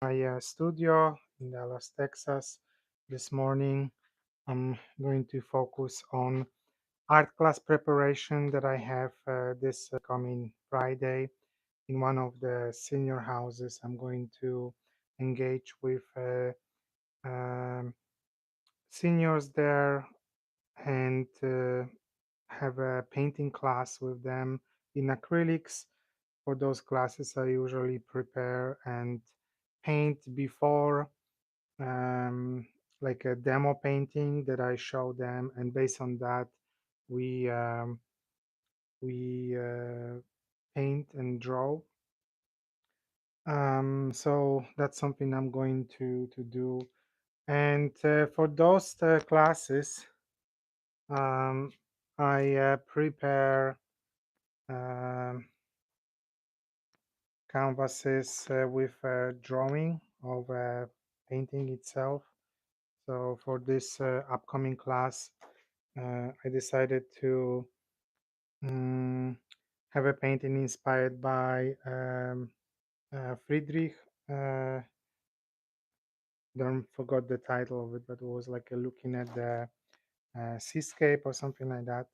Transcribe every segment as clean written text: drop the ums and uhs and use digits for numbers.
My studio in Dallas, Texas. This morning, I'm going to focus on art class preparation that I have this coming Friday in one of the senior houses. I'm going to engage with um, seniors there and have a painting class with them in acrylics. For those classes, I usually prepare and paint before, um, like a demo painting that I show them, and based on that, we um, we paint and draw. So that's something I'm going to do. And for those classes, um, I prepare um canvases with drawing of painting itself. So for this upcoming class, I decided to um, have a painting inspired by Friedrich. Don't forgot the title of it, but it was like looking at the seascape or something like that.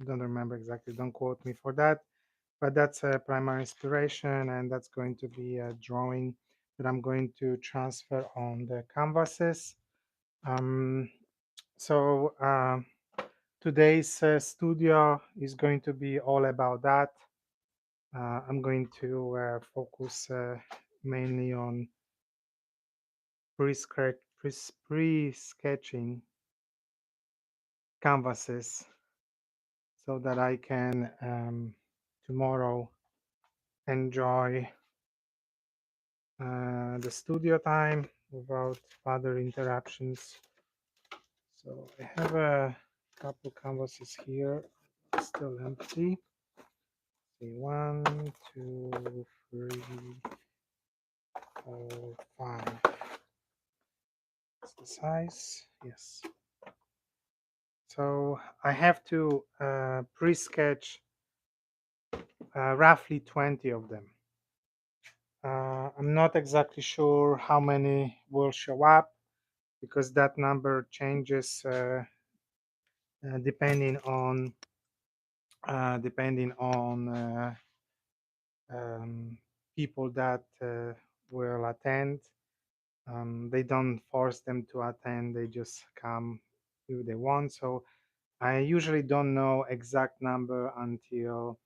Don't remember exactly. Don't quote me for that. But that's a primary inspiration, and that's going to be a drawing that I'm going to transfer on the canvases. Um, so today's studio is going to be all about that. I'm going to focus mainly on pre-sketching canvases so that I can tomorrow enjoy the studio time without further interruptions. So I have a couple canvases here, still empty. See, 1, 2, 3, 4, 5. That's the size, yes. So I have to pre-sketch roughly 20 of them. I'm not exactly sure how many will show up because that number changes depending on people that will attend. They don't force them to attend; they just come if they want. So I usually don't know exact number until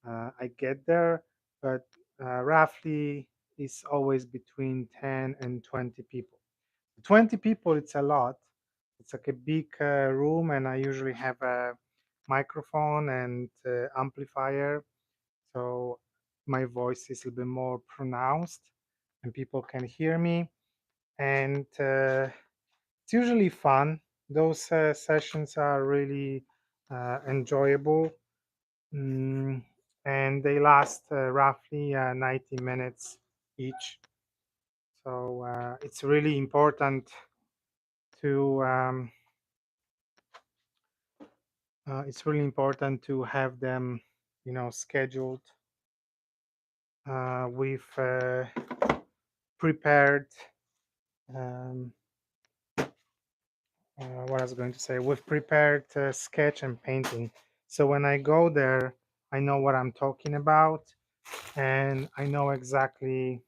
I get there, but roughly it's always between 10 and 20 people. 20 people, it's a lot. It's like a big room, and I usually have a microphone and amplifier, so my voice is a little bit more pronounced and people can hear me. And it's usually fun. Those sessions are really enjoyable. Mm, and they last roughly 90 minutes each. So it's really important to have them, scheduled with prepared. Um, what I was going to say, with prepared sketch and painting. So when I go there, I know what I'm talking about, and I know exactly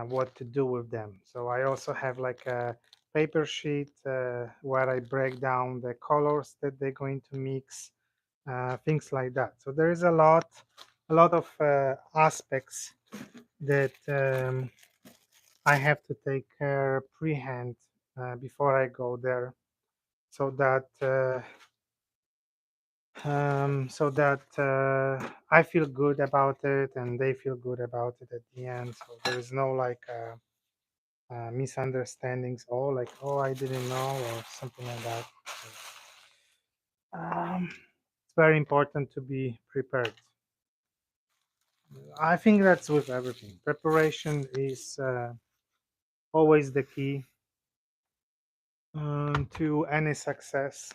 what to do with them. So I also have like a paper sheet where I break down the colors that they're going to mix, things like that. So there is a lot of aspects that I have to take care pre-hand before I go there, so that I feel good about it and they feel good about it at the end. So there is no like misunderstandings or like, oh, I didn't know or something like that. It's very important to be prepared. I think that's with everything. Preparation is always the key to any success,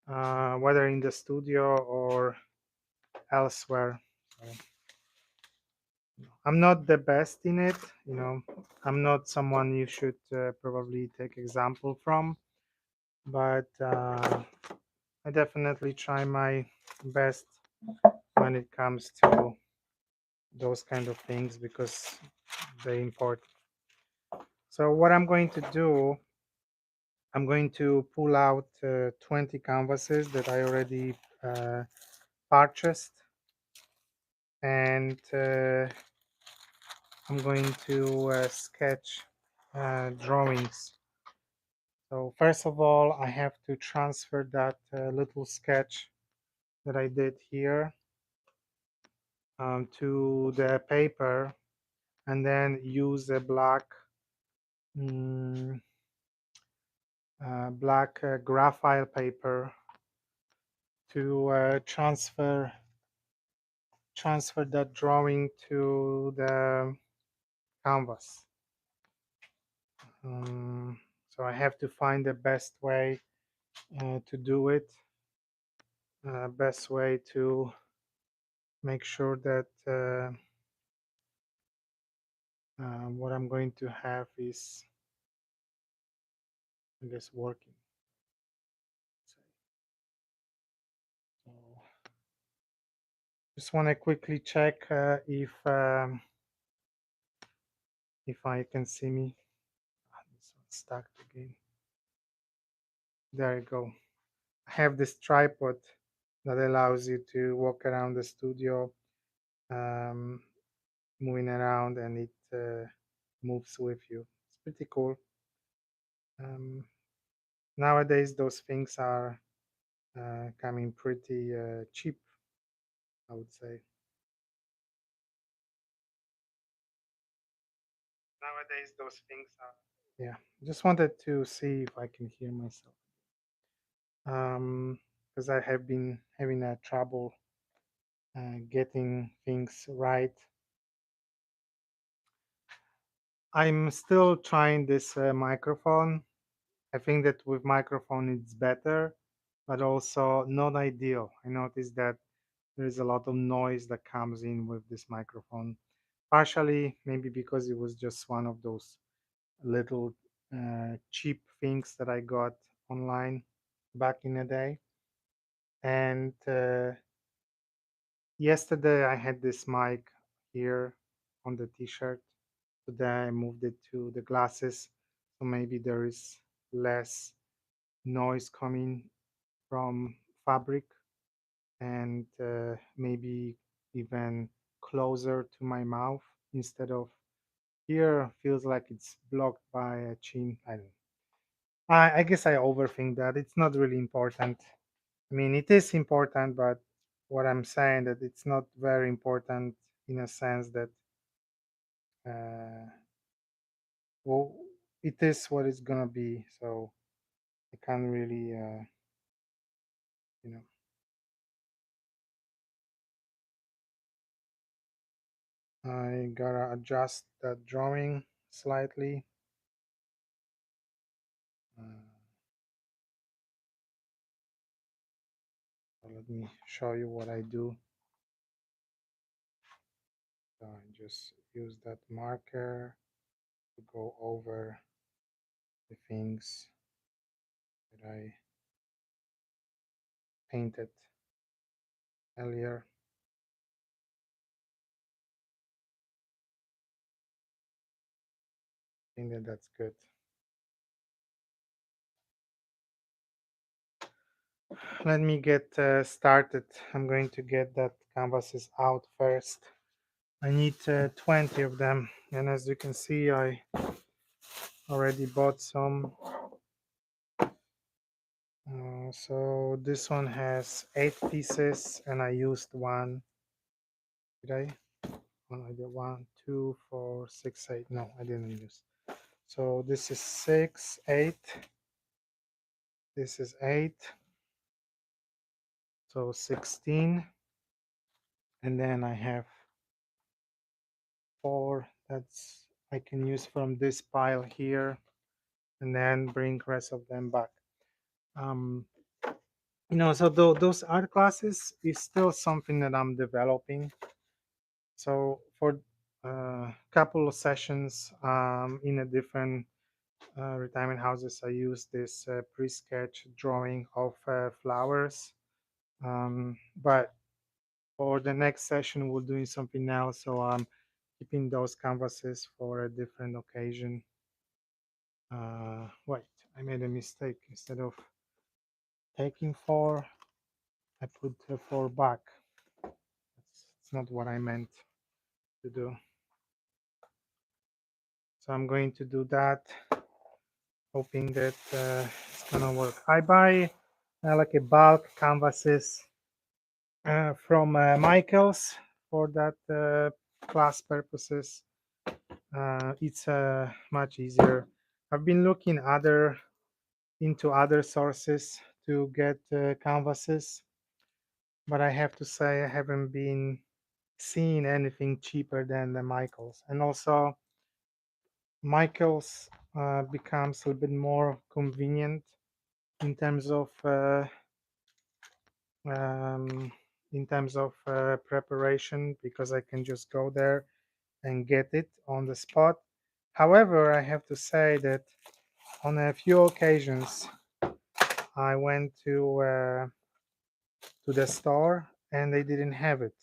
whether in the studio or elsewhere. So, I'm not the best in it, I'm not someone you should probably take example from, but I definitely try my best when it comes to those kind of things because they import. So what I'm going to do, I'm going to pull out 20 canvases that I already purchased, and I'm going to sketch drawings. So first of all, I have to transfer that little sketch that I did here to the paper, and then use a black mm, graphite paper to transfer that drawing to the canvas. So I have to find the best way to do it, best way to make sure that what I'm going to have is, I guess, working. So just want to quickly check if I can see me. This one's stuck again. There you go. I have this tripod that allows you to walk around the studio, moving around, and it moves with you. It's pretty cool. Nowadays, those things are coming pretty cheap, I would say. Nowadays, those things are. Yeah, just wanted to see if I can hear myself. Because I have been having a trouble getting things right. I'm still trying this microphone. I think that with microphone it's better, but also not ideal. I noticed that there is a lot of noise that comes in with this microphone. Partially maybe because it was just one of those little cheap things that I got online back in the day. And yesterday I had this mic here on the t-shirt. Today I moved it to the glasses, so maybe there is less noise coming from fabric, and maybe even closer to my mouth instead of here. Feels like it's blocked by a chin. I don't know. I guess I overthink that. It's not really important. I mean, it is important, but what I'm saying that it's not very important in a sense that well, it is what it's gonna be. So I can't really, you know. I gotta adjust that drawing slightly. Uh, so let me show you what I do. So I just use that marker to go over the things that I painted earlier. I think that that's good. Let me get started. I'm going to get that canvases out first. I need 20 of them, and as you can see, I already bought some. So this one has 8 pieces, and I used one. Did I? Well, I did 1, 2, 4, 6, 8. No, I didn't use. So this is 6, 8. This is 8. So 16. And then I have 4 that's I can use from this pile here, and then bring rest of them back. So those art classes is still something that I'm developing. So for couple of sessions in a different retirement houses. I use this pre-sketch drawing of flowers, but for the next session we're doing something else, so I'm keeping those canvases for a different occasion. Wait, I made a mistake. Instead of taking 4, I put 4 back. It's not what I meant to do. So I'm going to do that, hoping that it's gonna work. I buy like a bulk canvases from Michaels for that class purposes. It's much easier. I've been looking into other sources to get canvases, but I have to say I haven't been seeing anything cheaper than the Michaels. And also Michaels becomes a little bit more convenient in terms of um, preparation, because I can just go there and get it on the spot. However, I have to say that on a few occasions I went to the store and they didn't have it.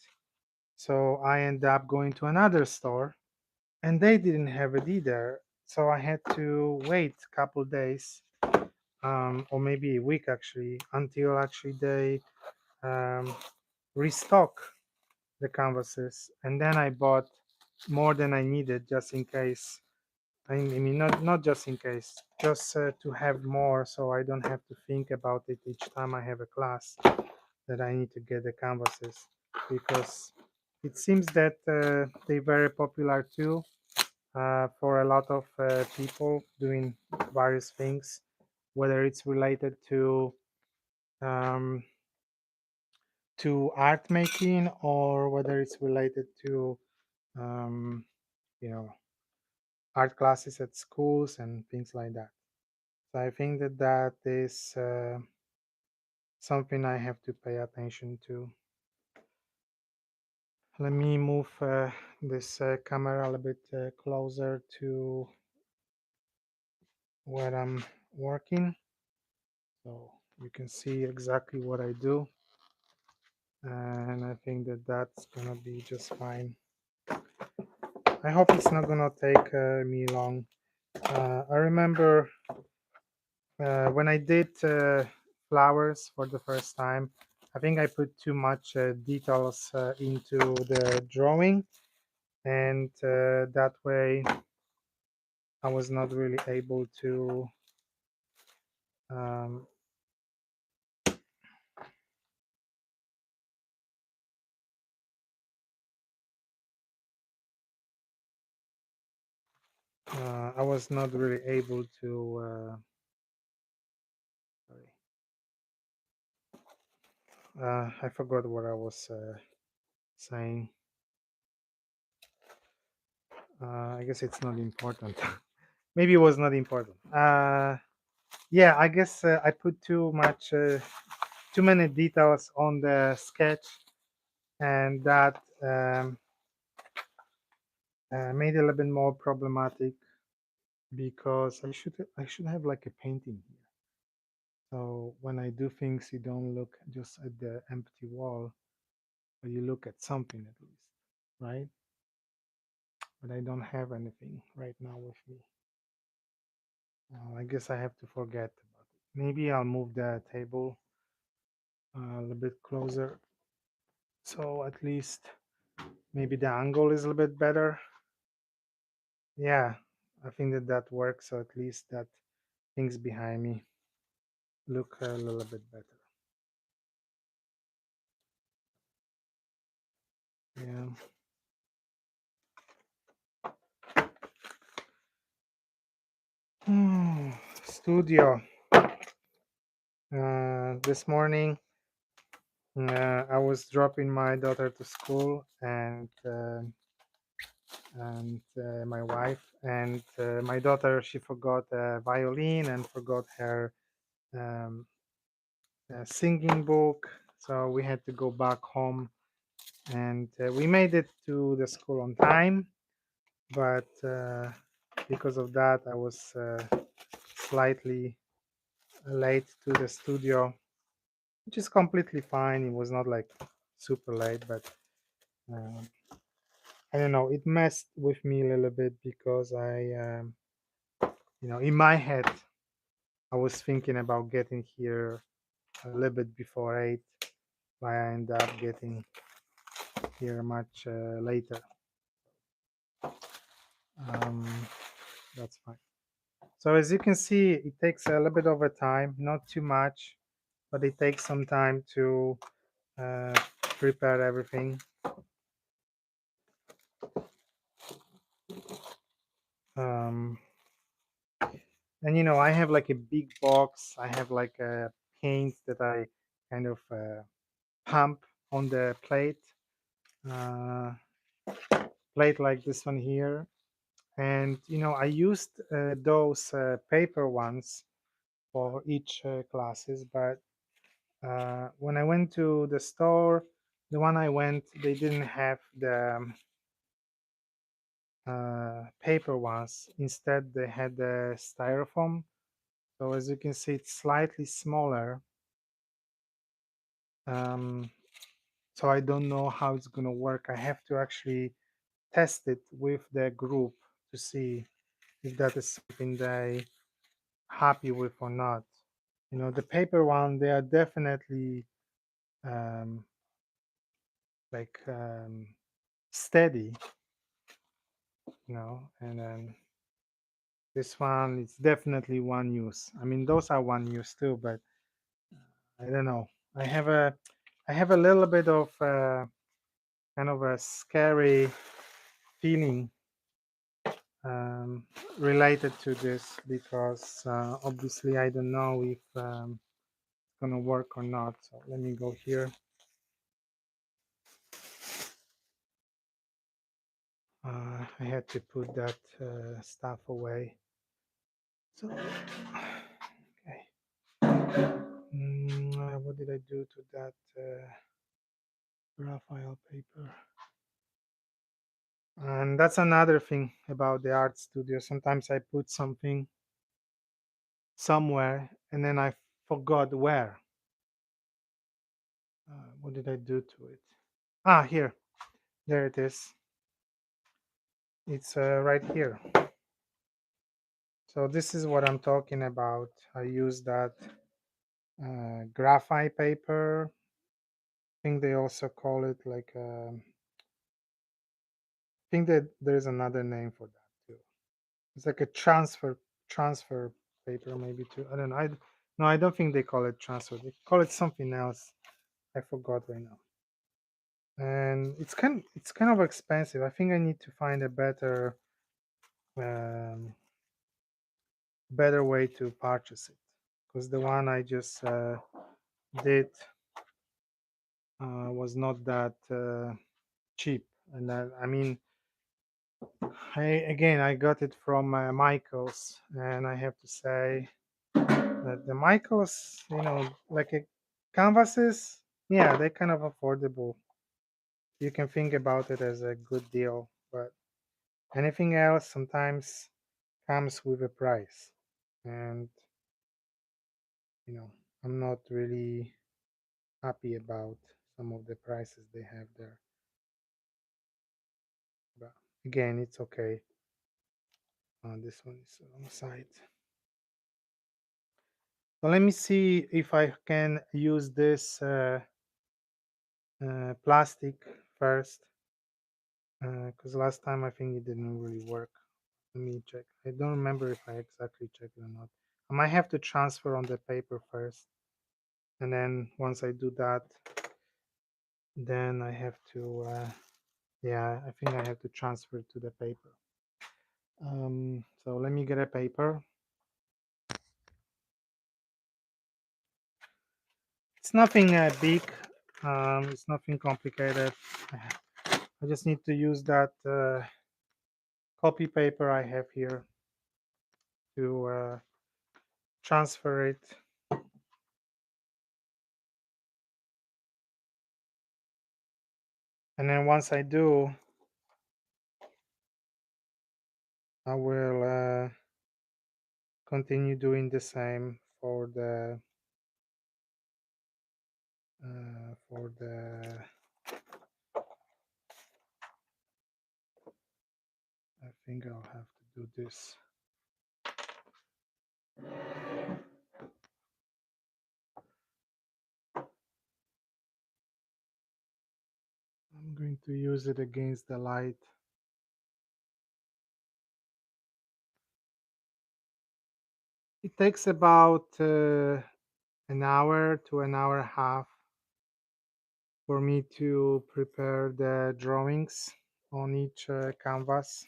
So I ended up going to another store and they didn't have it either. So I had to wait a couple days, or maybe a week actually, until actually they restock the canvases. And then I bought more than I needed just in case. I mean, not just in case, just to have more, so I don't have to think about it each time I have a class that I need to get the canvases, because it seems that they're very popular too for a lot of people doing various things, whether it's related um, to art making, or whether it's related to um, you know art classes at schools and things like that. So I think that is something I have to pay attention to. Let me move this camera a little bit closer to where I'm working, so you can see exactly what I do. And I think that that's gonna be just fine. I hope it's not gonna take me long. I remember when I did flowers for the first time, I think I put too much details into the drawing, and that way I was not really able to um, I was not really able to sorry. I forgot what I was saying. I guess it's not important. Maybe it was not important. Yeah, I guess I put too many details on the sketch, and that made it a little bit more problematic, because I should have like a painting here. So when I do things, you don't look just at the empty wall, but you look at something at least, right? But I don't have anything right now with me. I guess I have to forget about it. Maybe I'll move the table a little bit closer, so at least maybe the angle is a little bit better. Yeah, I think that works. So at least that things behind me look a little bit better. Yeah. Studio. This morning, I was dropping my daughter to school, and my wife, and my daughter, she forgot a violin and forgot her um, singing book, so we had to go back home, and we made it to the school on time. but because of that, I was slightly late to the studio, which is completely fine. It was not like super late, but uh, I don't know. It messed with me a little bit because in my head, I was thinking about getting here a little bit before 8, but I end up getting here much later. Um, that's fine. So as you can see, it takes a little bit of a time, not too much, but it takes some time to prepare everything. Um, and I have like a big box. I have like a paint that I kind of pump on the uh, plate like this one here. And I used those paper ones for each classes, but when I went to the store, the one I went, they didn't have the paper ones. Instead, they had the styrofoam. So as you can see, it's slightly smaller. Um, so I don't know how it's gonna work. I have to actually test it with the group to see if that is something they happy with or not. The paper one, they are definitely um, like steady, and then this one is definitely one use. I mean, those are one use too, but I don't know. I have a I have a little bit of kind of a scary feeling um, related to this because obviously I don't know if it's gonna work or not. So let me go here. I had to put that stuff away. So, okay. What did I do to that Raphael paper? And that's another thing about the art studio. Sometimes I put something somewhere and then I forgot where. What did I do to it? Ah, here. There it is. It's right here. So this is what I'm talking about. I use that graphite paper. I think they also call it like I think that there's another name for that too. It's like a transfer paper maybe too. I don't know. No, I don't think they call it transfer. They call it something else. I forgot right now. And it's kind of expensive. I think I need to find a um, better way to purchase it because the one I just did was not that cheap. And I mean, I got it from Michaels, and I have to say that the Michaels, like canvases, yeah, they're kind of affordable. You can think about it as a good deal, but anything else sometimes comes with a price, and you know, I'm not really happy about some of the prices they have there. But again, it's okay. This one is on the side. So let me see if I can use this plastic first, because last time I think it didn't really work. Let me check. I don't remember if I exactly checked it or not. I might have to transfer on the paper first, and then once I do that, then I have to, yeah, I think I have to transfer to the paper. So let me get a paper. It's nothing big. It's nothing complicated. I just need to use that copy paper I have here to transfer it. And then once I do, I will continue doing the same for the for the I think I'll have to do this. I'm going to use it against the light. It takes about an hour to an hour and a half for me to prepare the drawings on each canvas.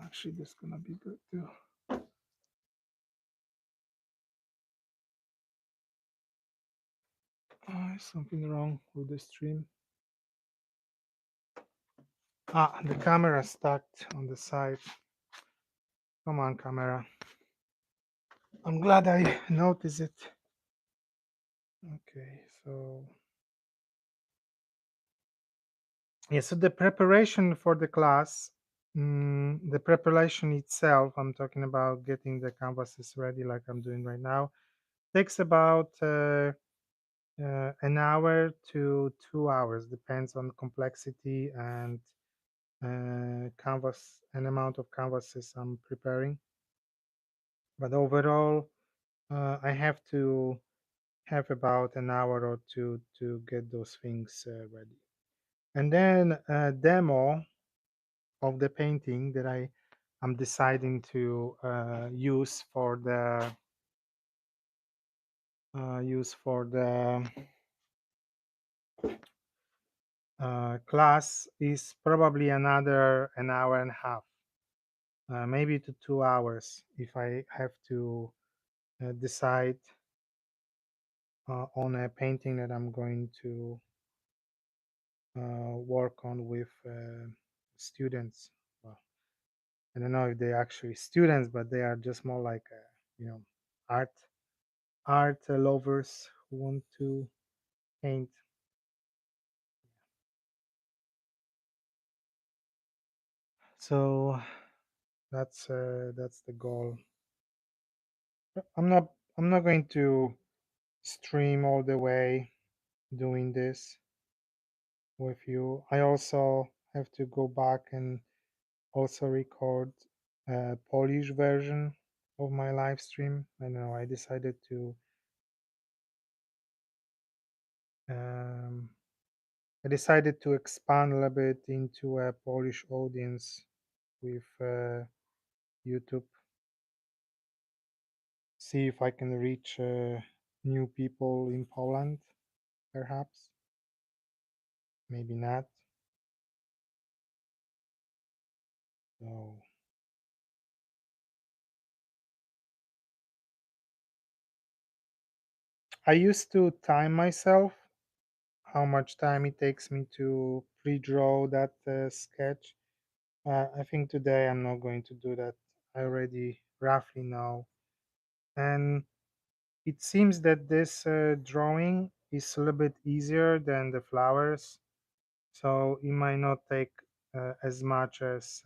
Actually, that's gonna be good too. Something wrong with the stream. The camera stuck on the side. Come on, camera. I'm glad I noticed it. Okay, so yeah, so the preparation for the class, the preparation itself, I'm talking about getting the canvases ready like I'm doing right now, takes about an hour to 2 hours, depends on complexity and canvas and amount of canvases I'm preparing. But overall, I have to have about an hour or two to get those things ready. And then a demo of the painting that I'm deciding to use for the class is probably another an hour and a half, maybe to 2 hours if I have to decide on a painting that I'm going to work on with students. Well, I don't know if they're actually students, but they are just more like you know art lovers who want to paint. So that's the goal. I'm not I'm not going to stream all the way doing this with you. I also have to go back and also record a Polish version of my live stream. I know I decided to um, expand a little bit into a Polish audience with YouTube. See if I can reach new people in Poland, perhaps. Maybe not. So I used to time myself how much time it takes me to pre-draw that sketch. I think today I'm not going to do that. I already roughly know. And it seems that this drawing is a little bit easier than the flowers, so it might not take as much as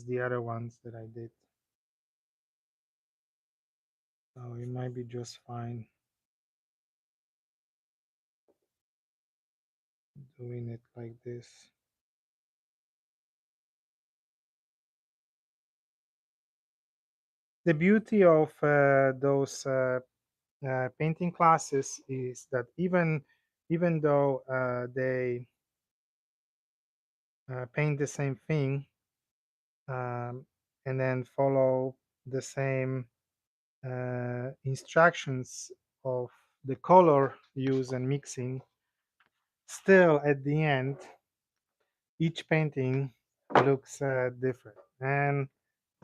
the other ones that I did. So it might be just fine doing it like this. The beauty of those painting classes is that even though they paint the same thing um, and then follow the same instructions of the color use and mixing, still at the end each painting looks different, and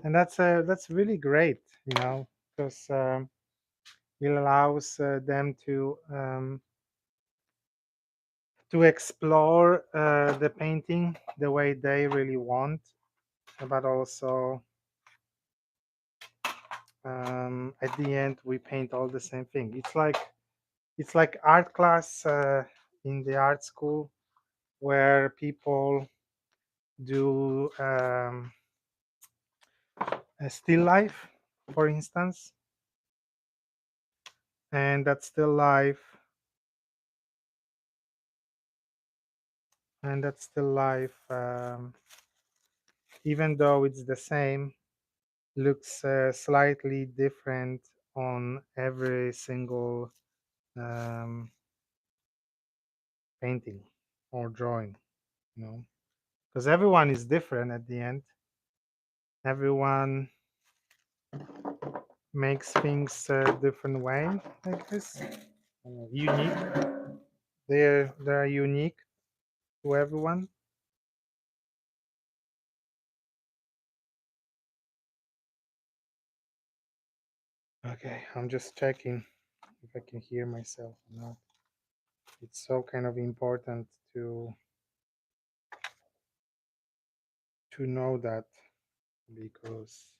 that's really great, because it allows them to explore the painting the way they really want, but also at the end we paint all the same thing. It's like art class in the art school where people do a still life, for instance, and that still life even though it's the same, looks slightly different on every single um, painting or drawing, you know, because everyone is different at the end. Everyone makes things a different way, I guess. Unique. They're unique to everyone. Okay, I'm just checking if I can hear myself or not. It's so kind of important to know that, because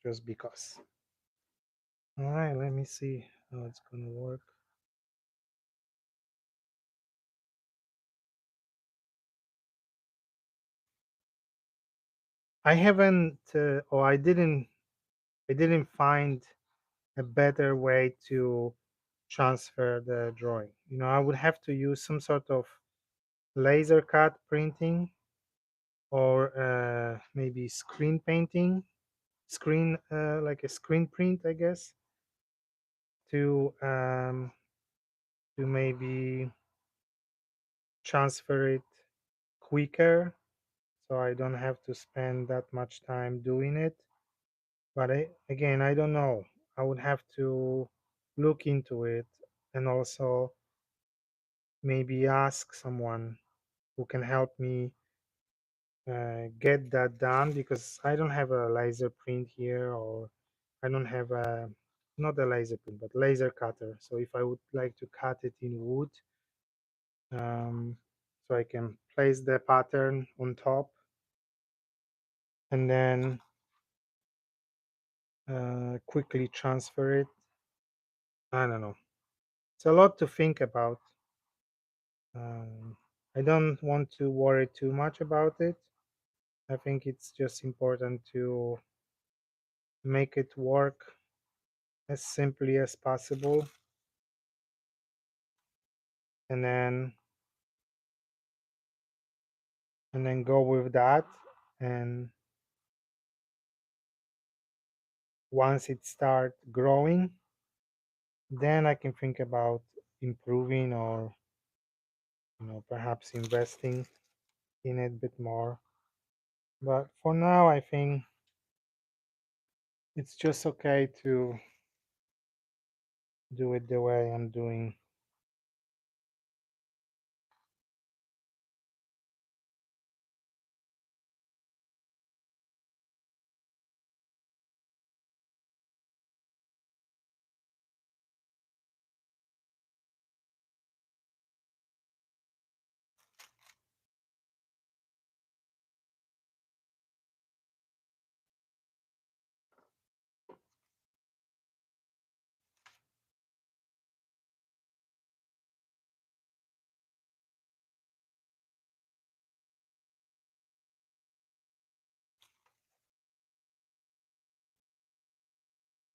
just because. All right, let me see how it's gonna work. I haven't, or I didn't find a better way to transfer the drawing. You know, I would have to use some sort of laser cut printing, or maybe screen painting, like a screen print, I guess, to maybe transfer it quicker, so I don't have to spend that much time doing it. But again, I don't know. I would have to look into it, and also maybe ask someone who can help me get that done, because I don't have a laser print here, or I don't have a, not a laser print, but laser cutter. So if I would like to cut it in wood, um, so I can place the pattern on top and then quickly transfer it. I don't know. It's a lot to think about. Um, I don't want to worry too much about it. I think it's just important to make it work as simply as possible, and then go with that. And once it starts growing, then I can think about improving, or perhaps investing in it a bit more. But for now, I think it's just okay to do it the way I'm doing.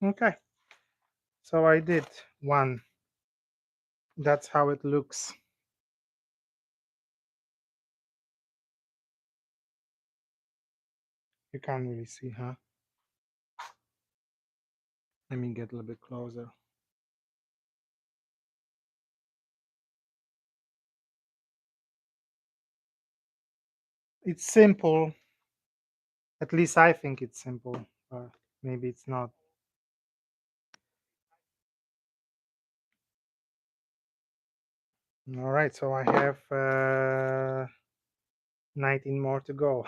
Okay, so I did one. That's how it looks. You can't really see, huh? Let me get a little bit closer. It's simple. At least I think it's simple. Maybe it's not. All right, so I have 19 more to go.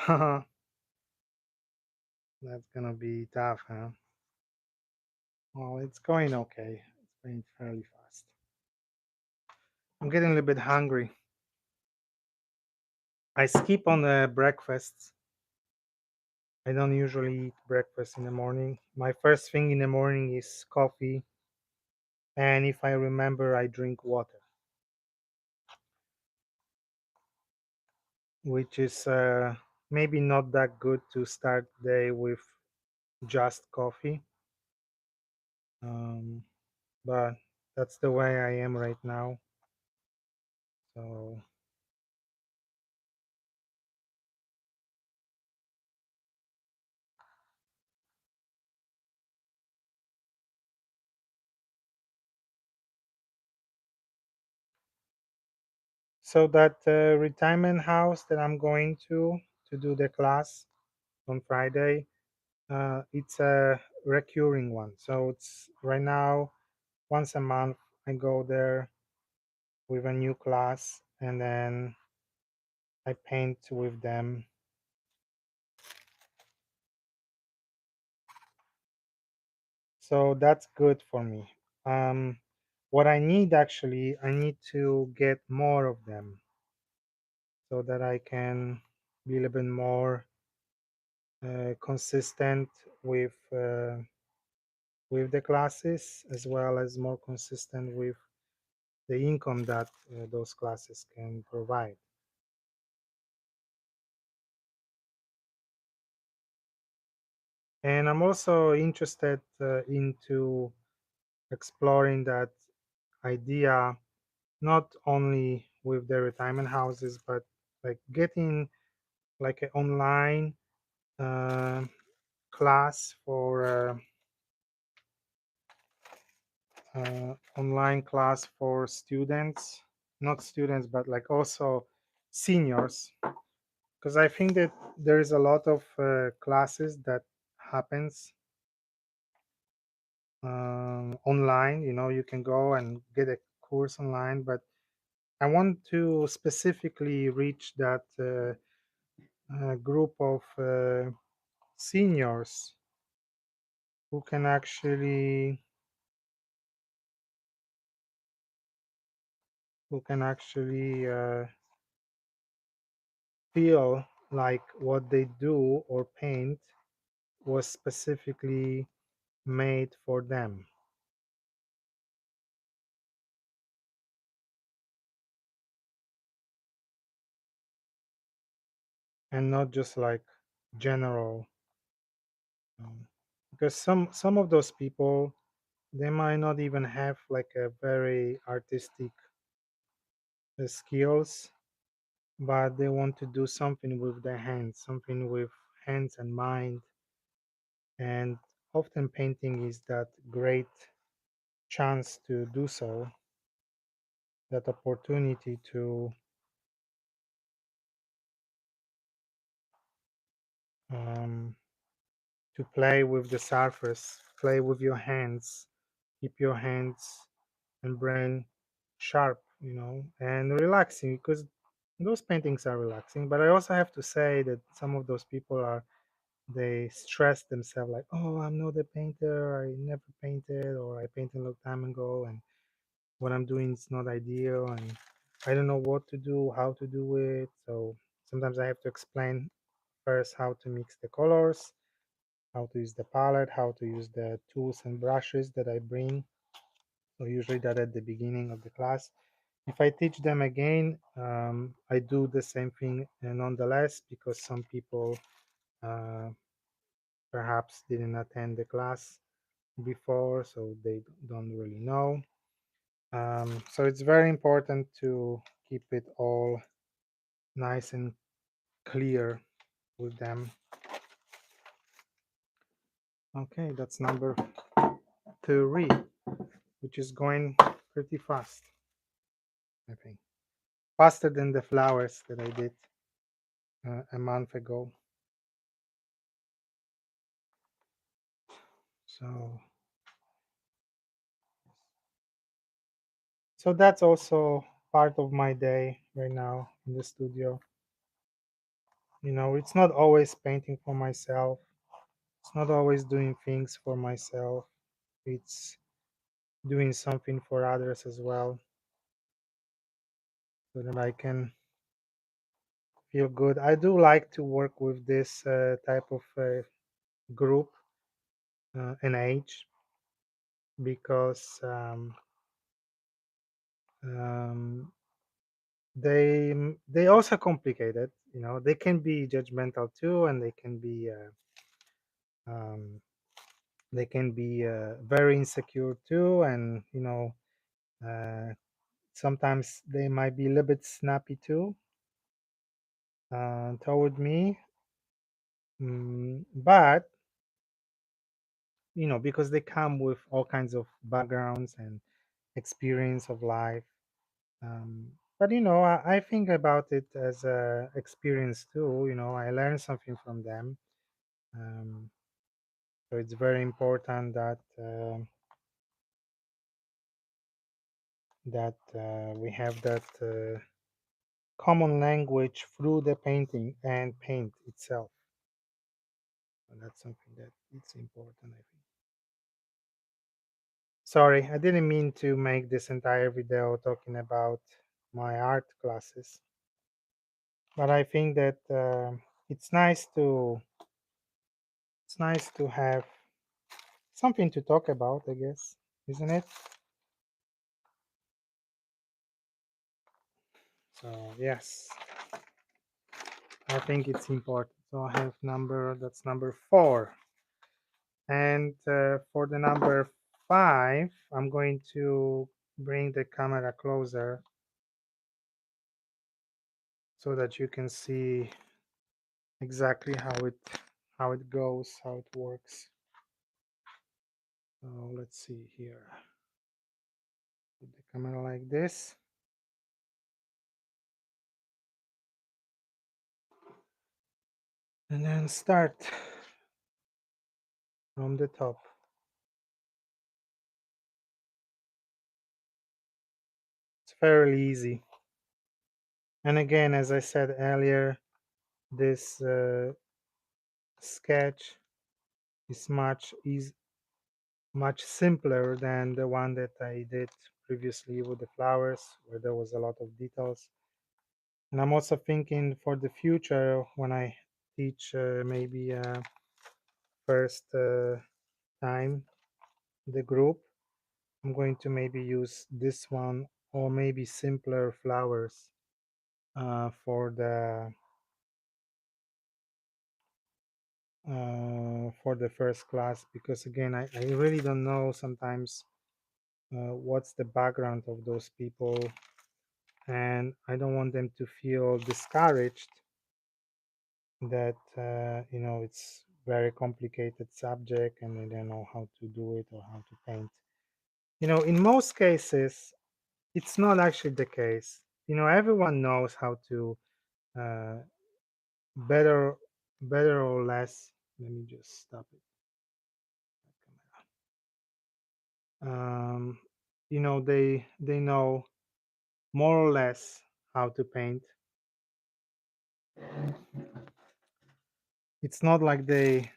That's gonna be tough, huh? Well, it's going okay. It's going fairly fast. I'm getting a little bit hungry. I skip on the breakfasts. I don't usually eat breakfast in the morning. My first thing in the morning is coffee, and if I remember, I drink water. which is maybe not that good to start the day with just coffee. Um, but that's the way I am right now. So so that retirement house that I'm going to do the class on Friday, it's a recurring one. So it's right now once a month I go there with a new class, and then I paint with them. So that's good for me. Um, what I need actually, I need to get more of them so that I can be a little bit more consistent with the classes, as well as more consistent with the income that those classes can provide. And I'm also interested into exploring that idea, not only with the retirement houses, but like getting like an online uh, class for online class for students, not students, but like also seniors, because I think that there is a lot of classes that happens online. You know, you can go and get a course online, but I want to specifically reach that group of seniors who can actually feel like what they do or paint was specifically made for them, and not just like general. um, because some of those people, they might not even have like a very artistic skills, but they want to do something with their hands, something with hands and mind. And often painting is that great chance to do so, that opportunity um, to play with the surface, play with your hands, keep your hands and brain sharp, you know, and relaxing, because those paintings are relaxing. But I also have to say that some of those people are, they stress themselves like, oh, I'm not a painter, I never painted, or I painted a long time ago, and what I'm doing is not ideal, and I don't know what to do, how to do it. So sometimes I have to explain first how to mix the colors, how to use the palette, how to use the tools and brushes that I bring. So usually that at the beginning of the class. If I teach them again, I do the same thing nonetheless, because some people uh, perhaps didn't attend the class before, so they don't really know. So it's very important to keep it all nice and clear with them. Okay, that's number 3, which is going pretty fast, I think. Faster than the flowers that I did a month ago. So, so that's also part of my day right now in the studio. You know, it's not always painting for myself. It's not always doing things for myself. It's doing something for others as well, so that I can feel good. I do like to work with this type of group and age, because they also complicated. They can be judgmental too, and um, they can be very insecure too, and uh, sometimes they might be a little bit snappy too toward me. But because they come with all kinds of backgrounds and experience of life. But I think about it as a experience too. I learn something from them. Um, so it's very important that we have that common language through the painting and paint itself. And that's something that it's important, I think. Sorry, I didn't mean to make this entire video talking about my art classes, but I think that it's nice to have something to talk about, I guess, isn't it? So yes, I think it's important. So I have that's number 4. And for the number 5, I'm going to bring the camera closer so that you can see exactly how it goes, how it works. So let's see here. Put the camera like this. And then start from the top. It's fairly easy. And again, as I said earlier, this sketch is much simpler than the one that I did previously with the flowers, where there was a lot of details. And I'm also thinking for the future when I teach maybe first time the group, I'm going to maybe use this one or maybe simpler flowers for the first class, because again I really don't know sometimes what's the background of those people, and I don't want them to feel discouraged that it's very complicated subject and they don't know how to do it or how to paint. In most cases it's not actually the case. Everyone knows how to uh, better or less. Let me just stop it. um, they know more or less how to paint. It's not like they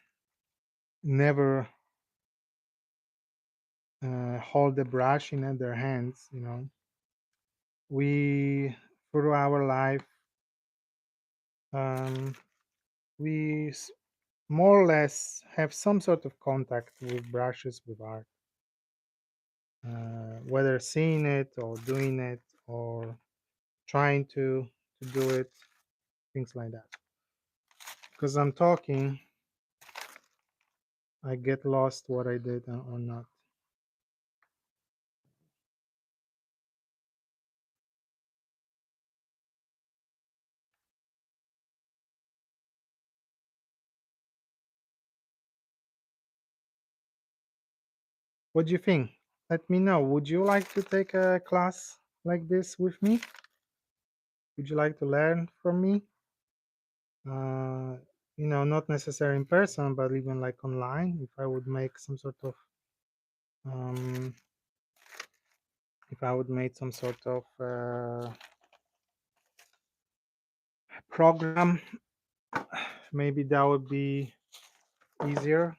never hold the brush in their hands. We through our life, um, we more or less have some sort of contact with brushes, with art, whether seeing it or doing it or trying to do it, things like that. Because I'm talking, I get lost what I did or not. What do you think? Let me know. Would you like to take a class like this with me? Would you like to learn from me? Uh, not necessarily in person, but even like online. If I would make some sort of, um, if I would make some sort of program, maybe that would be easier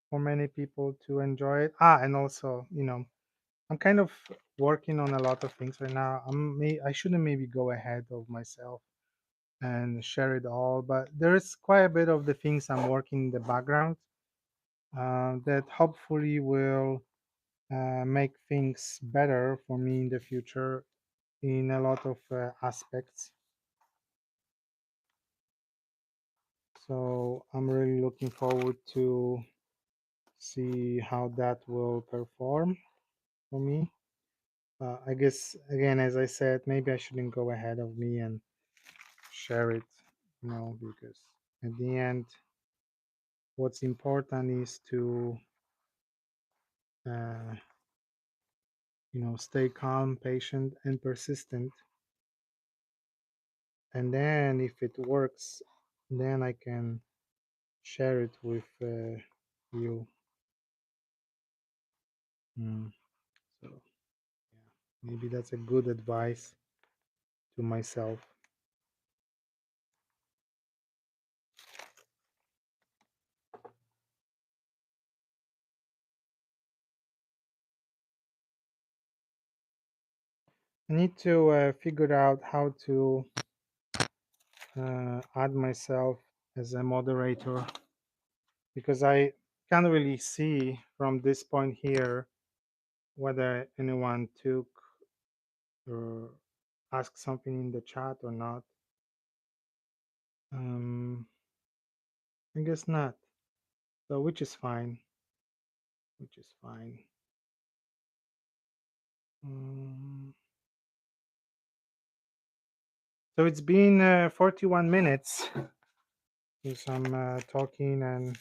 for many people to enjoy it. And also, I'm kind of working on a lot of things right now. I shouldn't maybe go ahead of myself and share it all, but there is quite a bit of the things I'm working in the background that hopefully will make things better for me in the future. in a lot of aspects. So I'm really looking forward to see how that will perform for me. I guess again, as I said, maybe I shouldn't go ahead of me and share it, because at the end, what's important is to uh, stay calm, patient, and persistent. And then, if it works, then I can share it with you. Mm. So, yeah, maybe that's a good advice to myself. I need to figure out how to add myself as a moderator, because I can't really see from this point here whether anyone took or asked something in the chat or not. I guess not. So, which is fine. Which is fine. Um, so it's been 41 minutes since I'm talking, and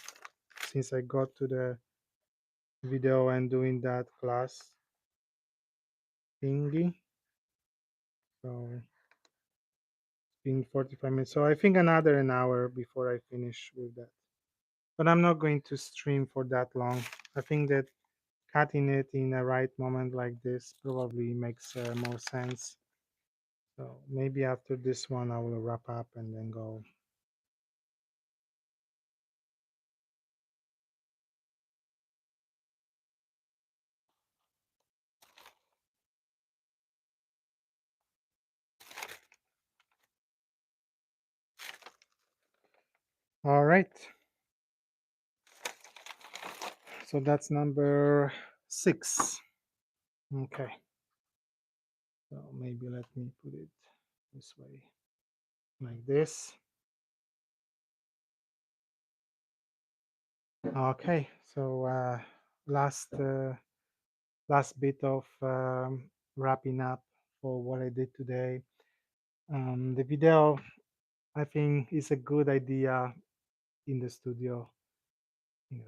since I got to the video and doing that class thingy. So it's been 45 minutes. So I think another an hour before I finish with that. But I'm not going to stream for that long. I think that cutting it in a right moment like this probably makes more sense. So maybe after this one, I will wrap up and then go. All right. So that's number 6. Okay. So maybe let me put it this way, like this. Okay. So last bit of wrapping up for what I did today. The video, I think, is a good idea in the studio.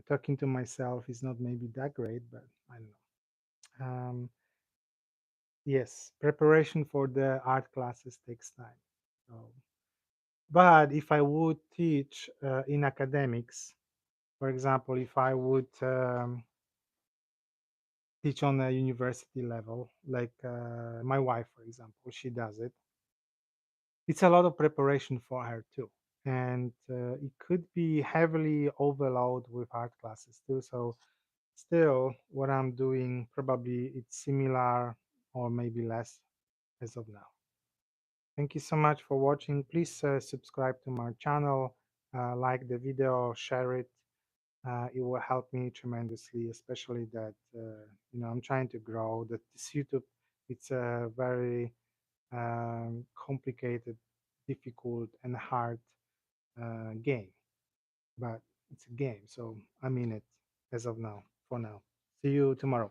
Talking to myself is not maybe that great, but I don't know. Yes, preparation for the art classes takes time. So, but if I would teach in academics, for example, if I would teach on a university level, like my wife, for example, she does it. It's a lot of preparation for her too, and it could be heavily overload with art classes too. So, still, what I'm doing probably it's similar or maybe less as of now. Thank you so much for watching. Please subscribe to my channel, like the video, share it. It will help me tremendously, especially that I'm trying to grow. That this YouTube, it's a very complicated, difficult, and hard game, but it's a game, so I'm in it as of now. For now, see you tomorrow.